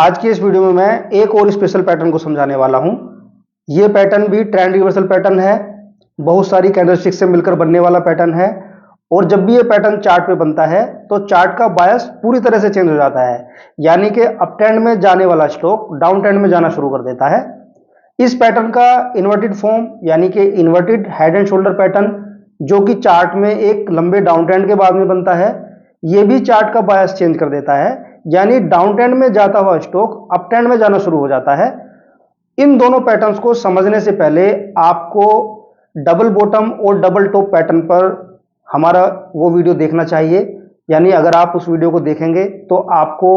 आज की इस वीडियो में मैं एक और स्पेशल पैटर्न को समझाने वाला हूं। यह पैटर्न भी ट्रेंड रिवर्सल पैटर्न है, बहुत सारी कैंडलस्टिक से मिलकर बनने वाला पैटर्न है। और जब भी यह पैटर्न चार्ट पे बनता है तो चार्ट का बायस पूरी तरह से चेंज हो जाता है, यानी कि अप ट्रेंड में जाने वाला स्टॉक डाउन ट्रेंड में जाना शुरू कर देता है। इस पैटर्न का इन्वर्टेड फॉर्म यानी कि inverted head and shoulder pattern, जो कि चार्ट में एक लंबे डाउन ट्रेंड के बाद में बनता है, यह भी चार्ट का बायस चेंज कर देता है, यानी डाउन ट्रेंड में जाता हुआ स्टॉक अप ट्रेंड में जाना शुरू हो जाता है। इन दोनों पैटर्न्स को समझने से पहले आपको डबल बॉटम और डबल टॉप पैटर्न पर हमारा वो वीडियो देखना चाहिए। यानी अगर आप उस वीडियो को देखेंगे तो आपको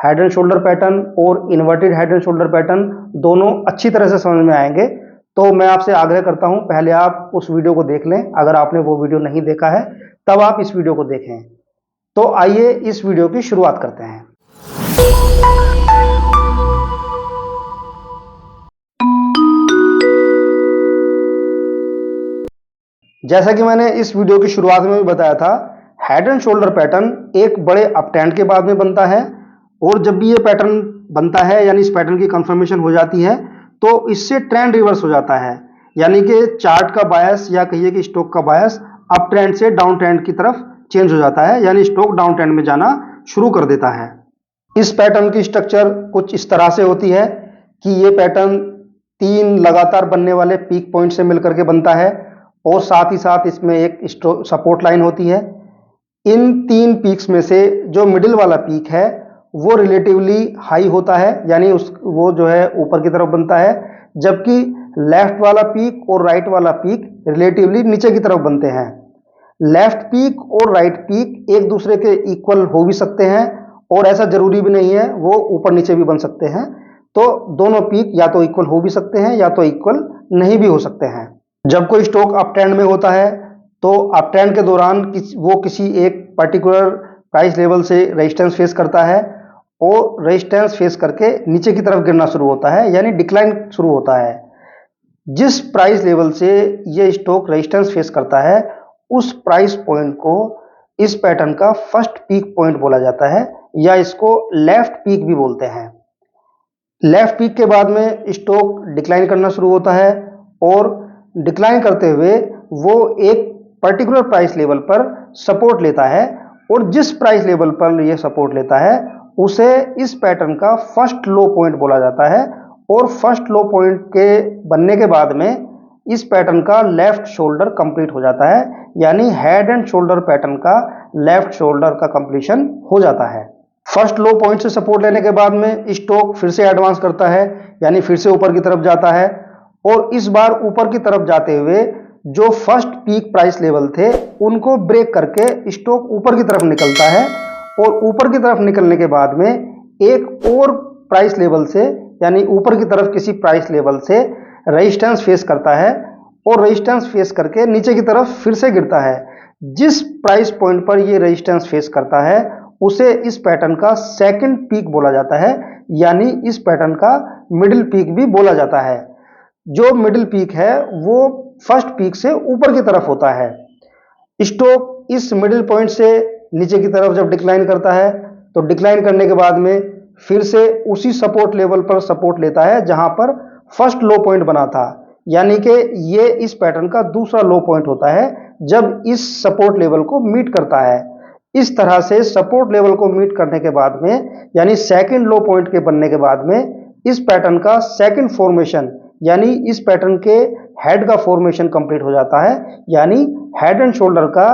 हेड एंड शोल्डर पैटर्न और inverted head and shoulder pattern दोनों अच्छी तरह से समझ में आएंगे। तो मैं आपसे आग्रह करता हूं, पहले आप उस वीडियो को देख लें। अगर आपने वो वीडियो नहीं देखा है तब आप इस वीडियो को देखें। तो आइए इस वीडियो की शुरुआत करते हैं। जैसा कि मैंने इस वीडियो की शुरुआत में भी बताया था, हेड एंड शोल्डर पैटर्न एक बड़े अप ट्रेंड के बाद में बनता है। और जब भी ये पैटर्न बनता है यानी इस पैटर्न की कंफर्मेशन हो जाती है तो इससे ट्रेंड रिवर्स हो जाता है, यानी कि चार्ट का बायस या कहिए कि स्टॉक का बायस अप ट्रेंड से डाउन ट्रेंड की तरफ चेंज हो जाता है, यानी स्टॉक डाउन ट्रेंड में जाना शुरू कर देता है। इस पैटर्न की स्ट्रक्चर कुछ इस तरह से होती है कि ये पैटर्न 3 लगातार बनने वाले पीक पॉइंट से मिलकर के बनता है और साथ ही साथ इसमें एक सपोर्ट लाइन होती है। इन 3 पीक्स में से जो मिडिल वाला पीक है वो रिलेटिवली हाई होता है, यानी वो जो है ऊपर की तरफ बनता है, जबकि लेफ्ट वाला पीक और राइट वाला पीक रिलेटिवली नीचे की तरफ बनते हैं। लेफ्ट पीक और राइट पीक एक दूसरे के इक्वल हो भी सकते हैं और ऐसा जरूरी भी नहीं है, वो ऊपर नीचे भी बन सकते हैं। तो दोनों पीक या तो इक्वल हो भी सकते हैं या तो इक्वल नहीं भी हो सकते हैं। जब कोई स्टॉक अप ट्रेंड में होता है तो अप ट्रेंड के दौरान वो किसी एक पर्टिकुलर प्राइस लेवल से रेजिस्टेंस फेस करता है और रेजिस्टेंस फेस करके नीचे की तरफ गिरना शुरू होता है, यानी डिक्लाइन शुरू होता है। जिस प्राइस लेवल से ये स्टॉक रेजिस्टेंस फेस करता है उस प्राइस पॉइंट को इस पैटर्न का फर्स्ट पीक पॉइंट बोला जाता है, या इसको लेफ्ट पीक भी बोलते हैं। लेफ्ट पीक के बाद में स्टॉक डिक्लाइन करना शुरू होता है और डिक्लाइन करते हुए वो एक पर्टिकुलर प्राइस लेवल पर सपोर्ट लेता है, और जिस प्राइस लेवल पर ये सपोर्ट लेता है उसे इस पैटर्न का फर्स्ट लो पॉइंट बोला जाता है। और फर्स्ट लो पॉइंट के बनने के बाद में इस पैटर्न का लेफ्ट शोल्डर कंप्लीट हो जाता है, यानी हेड एंड शोल्डर पैटर्न का लेफ्ट शोल्डर का कंप्लीशन हो जाता है। फर्स्ट लो पॉइंट से सपोर्ट लेने के बाद में स्टॉक फिर से एडवांस करता है, यानी फिर से ऊपर की तरफ जाता है, और इस बार ऊपर की तरफ जाते हुए जो फर्स्ट पीक प्राइस लेवल थे उनको ब्रेक करके स्टॉक ऊपर की तरफ निकलता है। और ऊपर की तरफ निकलने के बाद में एक और प्राइस लेवल से, यानी ऊपर की तरफ किसी प्राइस लेवल से रेजिस्टेंस फेस करता है और रेजिस्टेंस फेस करके नीचे की तरफ फिर से गिरता है। जिस प्राइस पॉइंट पर ये रेजिस्टेंस फेस करता है उसे इस पैटर्न का सेकंड पीक बोला जाता है, यानी इस पैटर्न का मिडिल पीक भी बोला जाता है। जो मिडिल पीक है वो फर्स्ट पीक से ऊपर की तरफ होता है। स्टॉक इस मिडिल पॉइंट से नीचे की तरफ जब डिक्लाइन करता है तो डिक्लाइन करने के बाद में फिर से उसी सपोर्ट लेवल पर सपोर्ट लेता है जहां पर फर्स्ट लो पॉइंट बना था, यानी कि ये इस पैटर्न का दूसरा लो पॉइंट होता है जब इस सपोर्ट लेवल को मीट करता है। इस तरह से सपोर्ट लेवल को मीट करने के बाद में, यानी सेकंड लो पॉइंट के बनने के बाद में इस पैटर्न का सेकंड फॉर्मेशन, यानी इस पैटर्न के हेड का फॉर्मेशन कंप्लीट हो जाता है, यानी हेड एंड शोल्डर का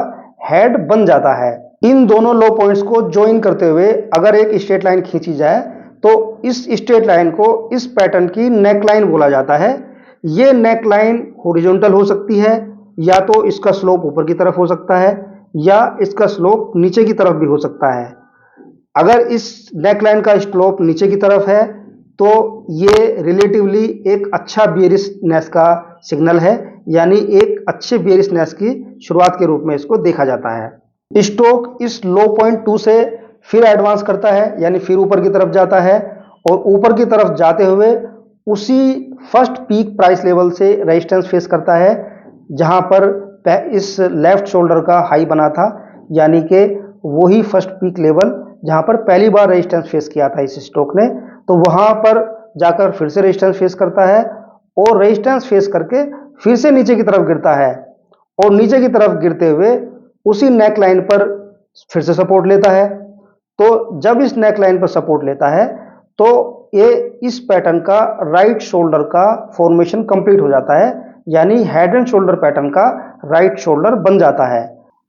हेड बन जाता है। इन दोनों लो पॉइंट्स को ज्वाइन करते हुए अगर एक स्ट्रेट लाइन खींची जाए तो इस स्ट्रेट लाइन को इस पैटर्न की नेक लाइन बोला जाता है। यह नेक लाइन हॉरिजॉन्टल हो सकती है, या तो इसका स्लोप ऊपर की तरफ हो सकता है या इसका स्लोप नीचे की तरफ भी हो सकता है। अगर इस नेक लाइन का स्लोप नीचे की तरफ है तो ये रिलेटिवली एक अच्छा बियरिशनेस का सिग्नल है, यानी एक अच्छे बियरिशनेस की शुरुआत के रूप में इसको देखा जाता है। स्टॉक इस लो पॉइंट 2 से फिर एडवांस करता है, यानी फिर ऊपर की तरफ जाता है, और ऊपर की तरफ जाते हुए उसी फर्स्ट पीक प्राइस लेवल से रेजिस्टेंस फेस करता है जहां पर इस लेफ्ट शोल्डर का हाई बना था, यानी कि वही फर्स्ट पीक लेवल जहां पर पहली बार रेजिस्टेंस फेस किया था इस स्टॉक ने, तो वहां पर जाकर फिर से रेजिस्टेंस फेस करता है और रेजिस्टेंस फेस करके फिर से नीचे की तरफ गिरता है और नीचे की तरफ गिरते हुए उसी नेक लाइन पर फिर से सपोर्ट लेता है। तो जब इस नेक लाइन पर सपोर्ट लेता है तो ये इस पैटर्न का राइट शोल्डर का फॉर्मेशन कंप्लीट हो जाता है, यानी हेड एंड शोल्डर पैटर्न का राइट शोल्डर बन जाता है।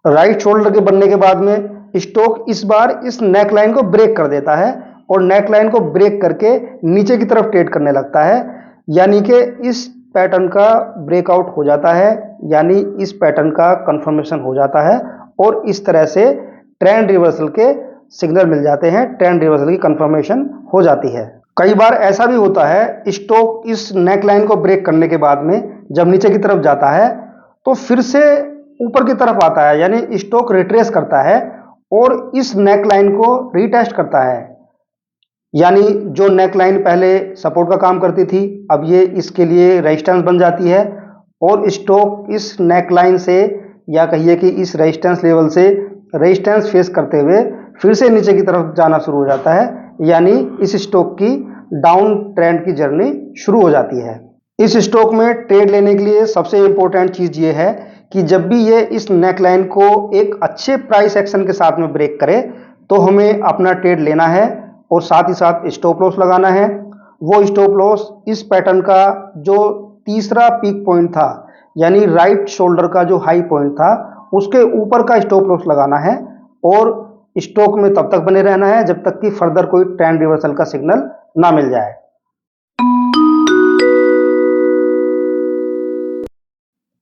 राइट शोल्डर के बनने के बाद में स्टॉक इस बार इस नेक लाइन को ब्रेक कर देता है और नेक लाइन को ब्रेक करके नीचे की तरफ ट्रेड करने लगता है, यानी कि इस पैटर्न का ब्रेकआउट हो जाता है, यानी इस पैटर्न का कंफर्मेशन हो जाता है और इस तरह से ट्रेंड रिवर्सल के सिग्नल मिल जाते हैं, ट्रेंड रिवर्सल की कंफर्मेशन हो जाती है। कई बार ऐसा भी होता है स्टॉक इस नेक लाइन को ब्रेक करने के बाद में जब नीचे की तरफ जाता है तो फिर से ऊपर की तरफ आता है, यानी स्टॉक रिट्रेस करता है और इस नेक लाइन को रीटेस्ट करता है, यानी जो नेक लाइन पहले सपोर्ट का काम करती थी अब ये इसके लिए रेजिस्टेंस बन जाती है और स्टॉक इस नेक लाइन से या कहिए कि इस रेजिस्टेंस लेवल से रेजिस्टेंस फेस करते हुए फिर से नीचे की तरफ जाना शुरू हो जाता है, यानी इस स्टॉक की डाउन ट्रेंड की जर्नी शुरू हो जाती है। इस स्टॉक में ट्रेड लेने के लिए सबसे इंपॉर्टेंट चीज ये है कि जब भी ये इस नेक लाइन को एक अच्छे प्राइस एक्शन के साथ में ब्रेक करे तो हमें अपना ट्रेड लेना है और साथ ही साथ स्टॉप लॉस लगाना है। वो स्टॉप लॉस इस पैटर्न का जो तीसरा पीक पॉइंट था, यानी राइट शोल्डर का जो हाई पॉइंट था उसके ऊपर का स्टॉप लॉस लगाना है और स्टॉक में तब तक बने रहना है जब तक कि फर्दर कोई ट्रेंड रिवर्सल का सिग्नल ना मिल जाए।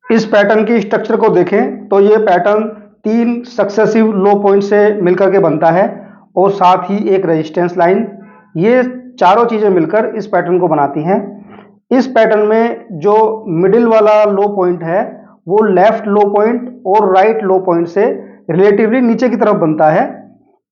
इस पैटर्न की स्ट्रक्चर को देखें तो ये पैटर्न 3 सक्सेसिव लो पॉइंट से मिलकर के बनता है और साथ ही एक रेजिस्टेंस लाइन, ये चारों चीजें मिलकर इस पैटर्न को बनाती हैं। इस पैटर्न में जो मिडिल वाला लो पॉइंट है वो लेफ्ट लो पॉइंट और राइट लो पॉइंट से रिलेटिवली नीचे की तरफ बनता है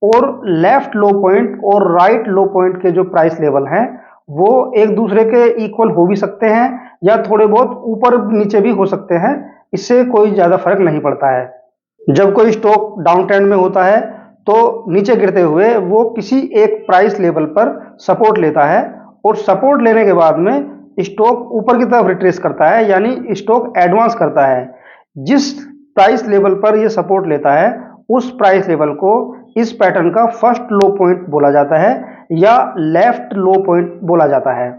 और लेफ्ट लो पॉइंट और राइट लो पॉइंट के जो प्राइस लेवल हैं वो एक दूसरे के इक्वल हो भी सकते हैं या थोड़े बहुत ऊपर नीचे भी हो सकते हैं, इससे कोई ज्यादा फर्क नहीं पड़ता है। जब कोई स्टॉक डाउन ट्रेंड में होता है तो नीचे गिरते हुए वो किसी एक प्राइस लेवल पर सपोर्ट लेता है और सपोर्ट लेने के बाद में स्टॉक ऊपर की तरफ रिट्रेस करता है, यानी स्टॉक एडवांस करता है। जिस प्राइस लेवल पर यह सपोर्ट लेता है उस प्राइस लेवल को इस पैटर्न का फर्स्ट लो पॉइंट बोला जाता है या लेफ्ट लो पॉइंट बोला जाता है।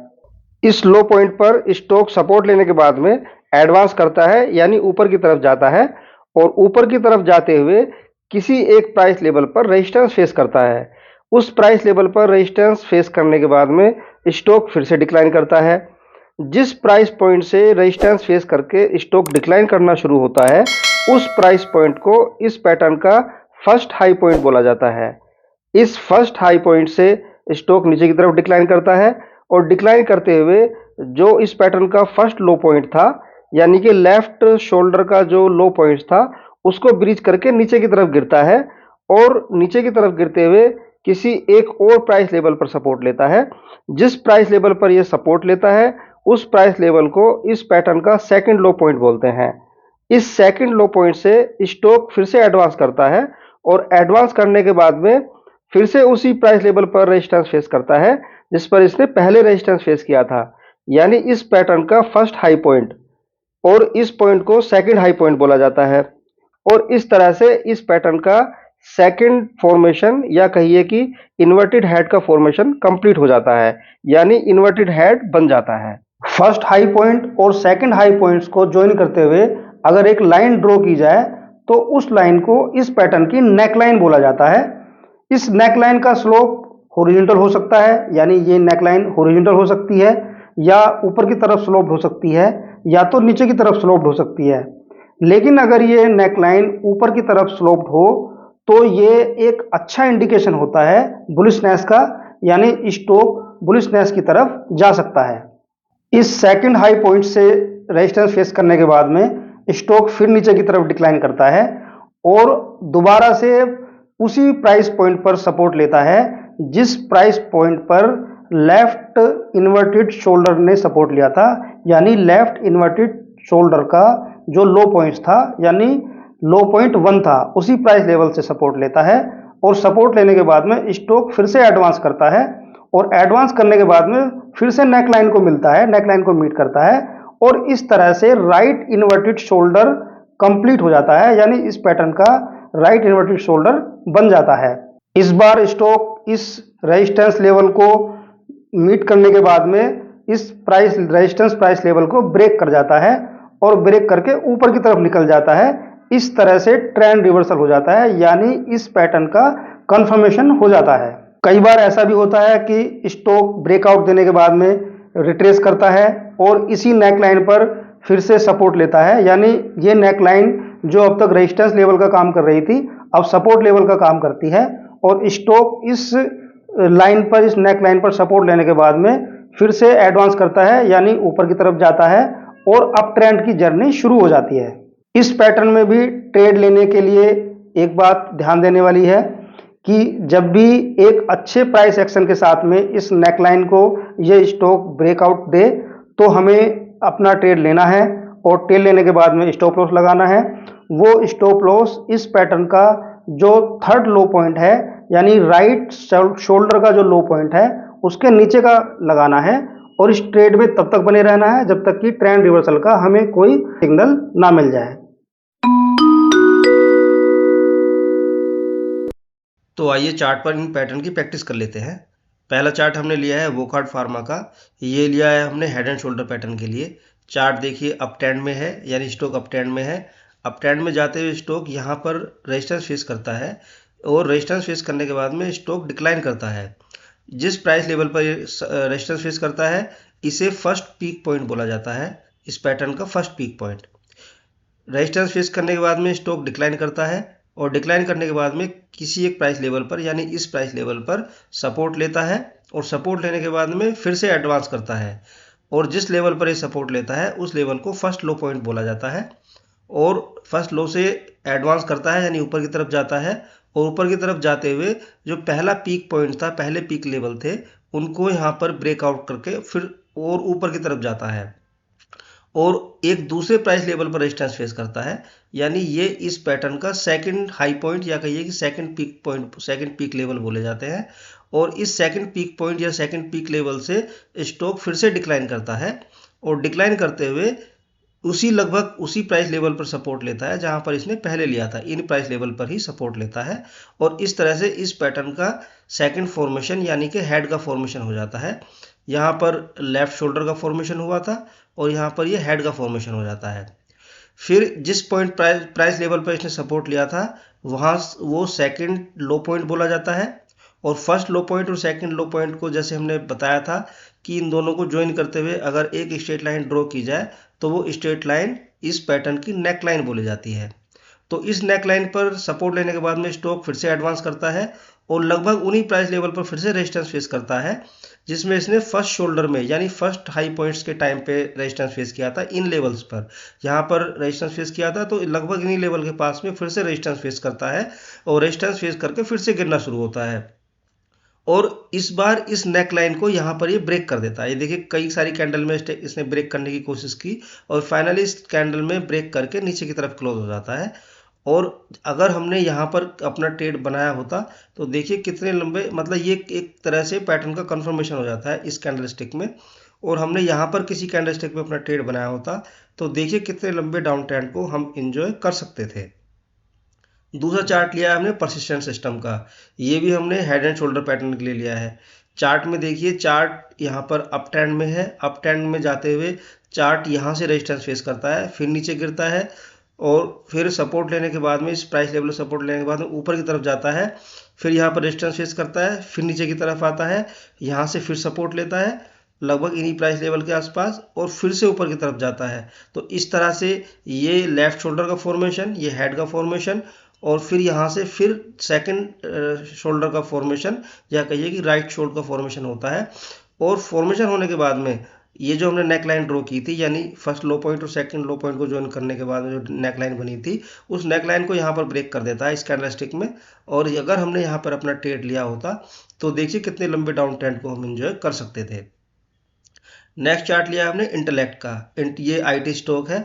इस लो पॉइंट पर स्टॉक सपोर्ट लेने के बाद में एडवांस करता है, यानी ऊपर की तरफ जाता है और ऊपर की तरफ जाते हुए किसी एक प्राइस लेवल पर रेजिस्टेंस फेस करता है। उस प्राइस लेवल पर रेजिस्टेंस फेस करने के बाद में स्टॉक फिर से डिक्लाइन करता है। जिस प्राइस पॉइंट से रेजिस्टेंस फेस करके स्टॉक डिक्लाइन करना शुरू होता है उस प्राइस पॉइंट को इस पैटर्न का फर्स्ट हाई पॉइंट बोला जाता है। इस फर्स्ट हाई पॉइंट से स्टॉक नीचे की तरफ डिक्लाइन करता है और डिक्लाइन करते हुए जो इस पैटर्न का फर्स्ट लो पॉइंट था, यानी कि लेफ्ट शोल्डर का जो लो पॉइंट था उसको ब्रीच करके नीचे की तरफ गिरता है और नीचे की तरफ गिरते हुए किसी एक और प्राइस लेवल पर सपोर्ट लेता है। जिस प्राइस लेवल पर यह सपोर्ट लेता है उस प्राइस लेवल को इस पैटर्न का सेकंड लो पॉइंट बोलते हैं। इस सेकंड लो पॉइंट से स्टॉक फिर से एडवांस करता है और एडवांस करने के बाद में फिर से उसी प्राइस लेवल पर रेजिस्टेंस फेस करता है जिस पर इसने पहले रेजिस्टेंस फेस किया था, यानी इस पैटर्न का फर्स्ट हाई पॉइंट, और इस पॉइंट को सेकंड हाई पॉइंट बोला जाता है। और इस तरह से इस पैटर्न का सेकंड फॉर्मेशन या कहिए कि इन्वर्टेड हेड का फॉर्मेशन कंप्लीट हो जाता है, यानी इन्वर्टेड हेड बन जाता है। फर्स्ट हाई पॉइंट और सेकंड हाई पॉइंट्स को ज्वाइन करते हुए अगर एक लाइन ड्रॉ की जाए तो उस लाइन को इस पैटर्न की नेक लाइन बोला जाता है। इस नेक लाइन का स्लोप हॉरिजॉन्टल हो सकता है, यानी ये नेक लाइन हॉरिजॉन्टल हो सकती है या ऊपर की तरफ स्लोप्ड हो सकती है या तो नीचे की तरफ स्लोप्ड हो सकती है। लेकिन अगर ये नेक लाइन ऊपर की तरफ स्लोप्ड हो तो ये एक अच्छा इंडिकेशन होता है बुलिशनेस का, यानी स्टॉक बुलिशनेस की तरफ जा सकता है। इस सेकंड हाई पॉइंट से रेजिस्टेंस फेस करने के बाद में स्टॉक फिर नीचे की तरफ डिक्लाइन करता है और दोबारा से उसी प्राइस पॉइंट पर सपोर्ट लेता है जिस प्राइस पॉइंट पर लेफ्ट इन्वर्टेड शोल्डर ने सपोर्ट लिया था, यानी लेफ्ट इन्वर्टेड शोल्डर का जो लो पॉइंट था, यानी लो पॉइंट 1 था, उसी प्राइस लेवल से सपोर्ट लेता है और सपोर्ट लेने के बाद में स्टॉक फिर से एडवांस करता है और एडवांस करने के बाद में फिर से नेक लाइन को मिलता है, नेक लाइन को मीट करता है और इस तरह से राइट इन्वर्टेड शोल्डर कंप्लीट हो जाता है, यानी इस पैटर्न का राइट इन्वर्टेड शोल्डर बन जाता है। इस बार स्टॉक इस रेजिस्टेंस लेवल को मीट करने के बाद में इस प्राइस रेजिस्टेंस प्राइस लेवल को ब्रेक कर जाता है और ब्रेक करके ऊपर की तरफ निकल जाता है। इस तरह से ट्रेंड रिवर्सल हो जाता है, यानी इस पैटर्न का कंफर्मेशन हो जाता है। कई बार ऐसा भी होता है कि स्टॉक ब्रेकआउट देने के बाद में रिट्रेस करता है और इसी नेक लाइन पर फिर से सपोर्ट लेता है, यानी ये नेक लाइन जो अब तक रेजिस्टेंस लेवल का काम कर रही थी अब सपोर्ट लेवल का काम करती है और स्टॉक इस लाइन पर, इस नेक लाइन पर सपोर्ट लेने के बाद में फिर से एडवांस करता है, यानी ऊपर की तरफ जाता है और अप ट्रेंड की जर्नी शुरू हो जाती है। इस पैटर्न में भी ट्रेड लेने के लिए एक बात ध्यान देने वाली है कि जब भी एक अच्छे प्राइस एक्शन के साथ में इस नेकलाइन को ये स्टॉक ब्रेकआउट दे तो हमें अपना ट्रेड लेना है और ट्रेड लेने के बाद में स्टॉप लॉस लगाना है। वो स्टॉप लॉस इस पैटर्न का जो थर्ड लो पॉइंट है, यानी राइट शोल्डर का जो लो पॉइंट है उसके नीचे का लगाना है और इस ट्रेड में तब तक बने रहना है जब तक कि ट्रेंड रिवर्सल का हमें कोई सिग्नल ना मिल जाए। तो आइए चार्ट पर इन पैटर्न की प्रैक्टिस कर लेते हैं। पहला चार्ट हमने लिया है वोकहार्ट फार्मा का, ये लिया है हमने हेड एंड शोल्डर पैटर्न के लिए। चार्ट देखिए अप ट्रेंड में है, यानी स्टॉक अप ट्रेंड में है। अप ट्रेंड में जाते हुए स्टॉक यहाँ पर रेजिस्टेंस फेस करता है और रेजिस्टेंस फेस करने के बाद में स्टॉक डिक्लाइन करता है। जिस प्राइस लेवल पर रेजिस्टेंस फेस करता है इसे फर्स्ट पीक पॉइंट बोला जाता है। इस पैटर्न का first peak point resistance face करने के बाद में स्टॉक डिक्लाइन करता है और डिक्लाइन करने के बाद में किसी एक प्राइस लेवल पर, यानी इस प्राइस लेवल पर सपोर्ट लेता है और सपोर्ट लेने के बाद में फिर से एडवांस करता है और जिस लेवल पर ये सपोर्ट लेता है उस लेवल को फर्स्ट लो पॉइंट बोला जाता है और फर्स्ट लो से एडवांस करता है, यानी ऊपर की तरफ जाता है और ऊपर की तरफ जाते हुए जो पहला पीक पॉइंट था, पहले पीक लेवल थे, उनको यहाँ पर ब्रेकआउट करके फिर और ऊपर की तरफ जाता है और एक दूसरे प्राइस लेवल पर रेजिस्टेंस फेस करता है। यानी ये इस पैटर्न का सेकंड हाई पॉइंट या कहिए कि second peak point, second peak level बोले जाते हैं। और इस सेकंड पीक पॉइंट या सेकंड पीक लेवल से स्टॉक फिर से डिक्लाइन करता है और डिक्लाइन करते हुए उसी लगभग उसी प्राइस लेवल पर सपोर्ट लेता है जहां पर इसने पहले लिया था। इन प्राइस लेवल पर ही सपोर्ट लेता है और इस तरह से इस पैटर्न का सेकंड फॉर्मेशन यानी कि हेड का फॉर्मेशन हो जाता है। यहाँ पर लेफ्ट शोल्डर का फॉर्मेशन हुआ था और यहाँ पर ये हेड का फॉर्मेशन हो जाता है। फिर जिस पॉइंट प्राइस लेवल पर इसने सपोर्ट लिया था वहाँ वो सेकंड लो पॉइंट बोला जाता है और फर्स्ट लो पॉइंट और सेकंड लो पॉइंट को जैसे हमने बताया था कि इन दोनों को ज्वाइन करते हुए अगर एक स्ट्रेट लाइन ड्रॉ की जाए तो वो स्ट्रेट लाइन इस पैटर्न की नेक लाइन बोली जाती है। तो इस नेक लाइन पर सपोर्ट लेने के बाद में स्टॉक फिर से एडवांस करता है और लगभग उन्हीं प्राइस लेवल पर फिर से रेजिस्टेंस फेस करता है जिसमें इसने फर्स्ट शोल्डर में, यानी फर्स्ट हाई पॉइंट्स के टाइम पे रेजिस्टेंस फेस किया था। इन लेवल्स पर यहाँ पर रेजिस्टेंस फेस किया था तो लगभग इन्हीं लेवल के पास में फिर से रेजिस्टेंस फेस करता है और रेजिस्टेंस फेस करके फिर से गिरना शुरू होता है और इस बार इस नेक लाइन को यहाँ पर ये ब्रेक कर देता है। ये देखिए कई सारी कैंडल में इसने ब्रेक करने की कोशिश की और फाइनली इस कैंडल में ब्रेक करके नीचे की तरफ क्लोज हो जाता है। और अगर हमने यहाँ पर अपना ट्रेड बनाया होता तो देखिए कितने लंबे, मतलब ये एक तरह से पैटर्न का कंफर्मेशन हो जाता है इस कैंडल स्टिक में। और हमने यहाँ पर किसी कैंडल स्टिक में अपना ट्रेड बनाया होता तो देखिए कितने लंबे डाउन ट्रेंड को हम इंजॉय कर सकते थे। दूसरा चार्ट लिया है हमने परसिस्टेंट सिस्टम का, ये भी हमने हेड एंड शोल्डर पैटर्न के लिए लिया है। चार्ट में देखिए चार्ट यहाँ पर अप ट्रेंड में है, अप ट्रेंड में जाते हुए चार्ट यहाँ से रेजिस्टेंस फेस करता है, फिर नीचे गिरता है और फिर सपोर्ट लेने के बाद में इस प्राइस लेवल सपोर्ट लेने के बाद में ऊपर की तरफ जाता है, फिर यहाँ पर रेजिस्टेंस फेस करता है, फिर नीचे की तरफ आता है, यहाँ से फिर सपोर्ट लेता है लगभग इन्हीं प्राइस लेवल के आसपास और फिर से ऊपर की तरफ जाता है। तो इस तरह से ये लेफ्ट शोल्डर का फॉर्मेशन, ये हेड का फॉर्मेशन और फिर यहाँ से फिर सेकंड शोल्डर का फॉर्मेशन या कहिए कि राइट शोल्डर का फॉर्मेशन होता है। और फॉर्मेशन होने के बाद में ये जो हमने नेक लाइन ड्रॉ की थी, यानी फर्स्ट लो पॉइंट और सेकंड लो पॉइंट को ज्वाइन करने के बाद में जो नेक लाइन बनी थी उस नेक लाइन को यहाँ पर ब्रेक कर देता है इस कैंडलस्टिक में। और अगर हमने यहाँ पर अपना ट्रेड लिया होता तो देखिए कितने लंबे डाउन ट्रेंड को हम एंजॉय कर सकते थे। नेक्स्ट चार्ट लिया हमने इंटेलेक्ट का, ये IT स्टॉक है।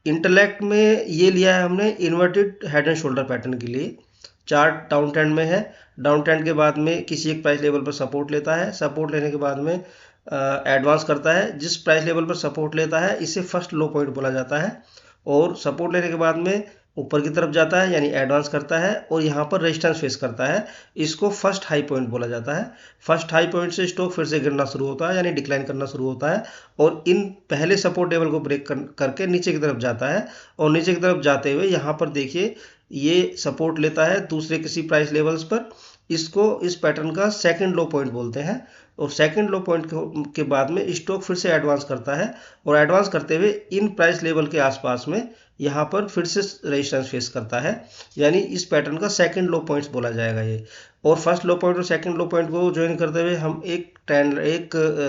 इंटेलेक्ट में ये लिया है हमने inverted head and shoulder pattern के लिए। चार्ट डाउन ट्रेंड में है, डाउन ट्रेंड के बाद में किसी एक प्राइस लेवल पर सपोर्ट लेता है, सपोर्ट लेने के बाद में एडवांस करता है। जिस प्राइस लेवल पर सपोर्ट लेता है इसे फर्स्ट लो पॉइंट बोला जाता है, और सपोर्ट लेने के बाद में ऊपर की तरफ जाता है यानी एडवांस करता है, और यहाँ पर रेजिस्टेंस फेस करता है, इसको फर्स्ट हाई पॉइंट बोला जाता है। फर्स्ट हाई पॉइंट से स्टॉक फिर से गिरना शुरू होता है यानी डिक्लाइन करना शुरू होता है, और इन पहले सपोर्ट लेवल को ब्रेक करके नीचे की तरफ जाता है, और नीचे की तरफ जाते हुए यहाँ पर देखिए ये सपोर्ट लेता है दूसरे किसी प्राइस लेवल्स पर। इसको इस पैटर्न का सेकंड लो पॉइंट बोलते हैं, और सेकंड लो पॉइंट के बाद में स्टॉक फिर से एडवांस करता है, और एडवांस करते हुए इन प्राइस लेवल के आसपास में यहाँ पर फिर से रेजिस्टेंस फेस करता है, यानी इस पैटर्न का सेकंड लो पॉइंट्स बोला जाएगा ये। और फर्स्ट लो पॉइंट और सेकंड लो पॉइंट को ज्वाइन करते हुए हम एक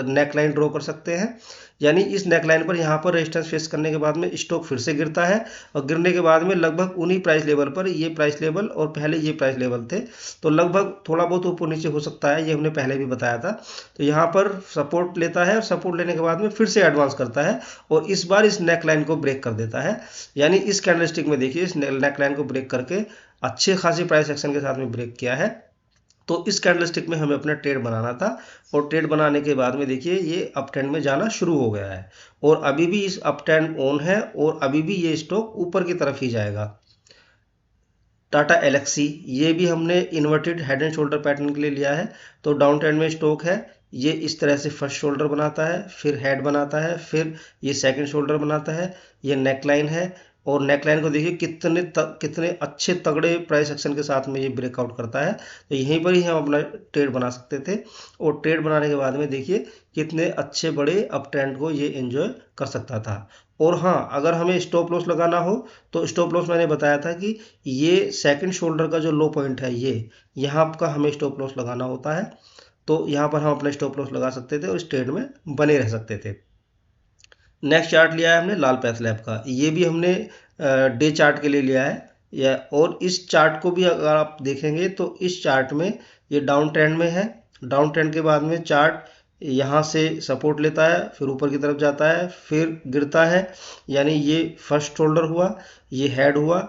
नेक लाइन ड्रॉ कर सकते हैं, यानी इस नेक लाइन पर यहाँ पर रेजिस्टेंस फेस करने के बाद में स्टॉक फिर से गिरता है, और गिरने के बाद में लगभग उन्हीं प्राइस लेवल पर, ये प्राइस लेवल और पहले ये प्राइस लेवल थे, तो लगभग थोड़ा बहुत ऊपर नीचे हो सकता है, ये हमने पहले भी बताया था। तो यहाँ पर सपोर्ट लेता है, और सपोर्ट लेने के बाद में फिर से एडवांस करता है, और इस बार इस नेक लाइन को ब्रेक कर देता है, यानी इस कैंडलस्टिक में देखिए इस नेक लाइन को ब्रेक करके अच्छे खासी प्राइस एक्शन के साथ में ब्रेक किया है। तो इस कैंडलस्टिक में हमें अपना ट्रेड बनाना था, और ट्रेड बनाने के बाद में देखिए ये अप ट्रेंड में जाना शुरू हो गया है, और अभी भी इस अप ट्रेंड ऑन है, और अभी भी ये स्टॉक ऊपर की तरफ ही जाएगा। टाटा एलेक्सी ये भी हमने inverted head and shoulder pattern के लिए लिया है। तो डाउन ट्रेंड में स्टॉक है, ये इस तरह से फर्स्ट शोल्डर बनाता है, फिर हेड बनाता है, फिर ये सेकंड शोल्डर बनाता है, ये नेकलाइन है, और नेकलाइन को देखिए कितने अच्छे तगड़े प्राइस एक्शन के साथ में ये ब्रेकआउट करता है। तो यहीं पर ही हम अपना ट्रेड बना सकते थे, और ट्रेड बनाने के बाद में देखिए कितने अच्छे बड़े अप ट्रेंड को ये एंजॉय कर सकता था। और हाँ, अगर हमें स्टॉप लॉस लगाना हो तो स्टॉप लॉस मैंने बताया था कि ये सेकंड शोल्डर का जो लो पॉइंट है ये यहाँ का हमें स्टॉप लॉस लगाना होता है। तो यहाँ पर हम अपना स्टॉप लॉस लगा सकते थे और इस ट्रेड में बने रह सकते थे। नेक्स्ट चार्ट लिया है हमने लाल पैथ लैब का, ये भी हमने डे चार्ट के लिए लिया है। और इस चार्ट को भी अगर आप देखेंगे तो इस चार्ट में ये डाउन ट्रेंड में है, डाउन ट्रेंड के बाद में चार्ट यहाँ से सपोर्ट लेता है, फिर ऊपर की तरफ जाता है, फिर गिरता है, यानी ये फर्स्ट शोल्डर हुआ, ये हेड हुआ,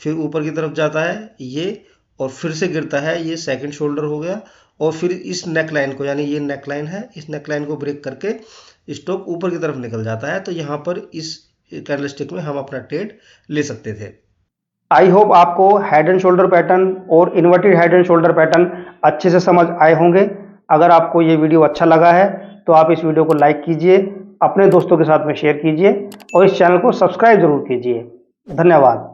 फिर ऊपर की तरफ जाता है ये, और फिर से गिरता है, ये सेकंड शोल्डर हो गया, और फिर इस नेकलाइन को, यानी ये नेकलाइन है, इस नेकलाइन को ब्रेक करके स्टॉक ऊपर की तरफ निकल जाता है। तो यहाँ पर इस कैंडलस्टिक में हम अपना ट्रेड ले सकते थे। आई होप आपको हेड एंड शोल्डर पैटर्न और inverted head and shoulder pattern अच्छे से समझ आए होंगे। अगर आपको ये वीडियो अच्छा लगा है तो आप इस वीडियो को लाइक कीजिए, अपने दोस्तों के साथ में शेयर कीजिए, और इस चैनल को सब्सक्राइब जरूर कीजिए। धन्यवाद।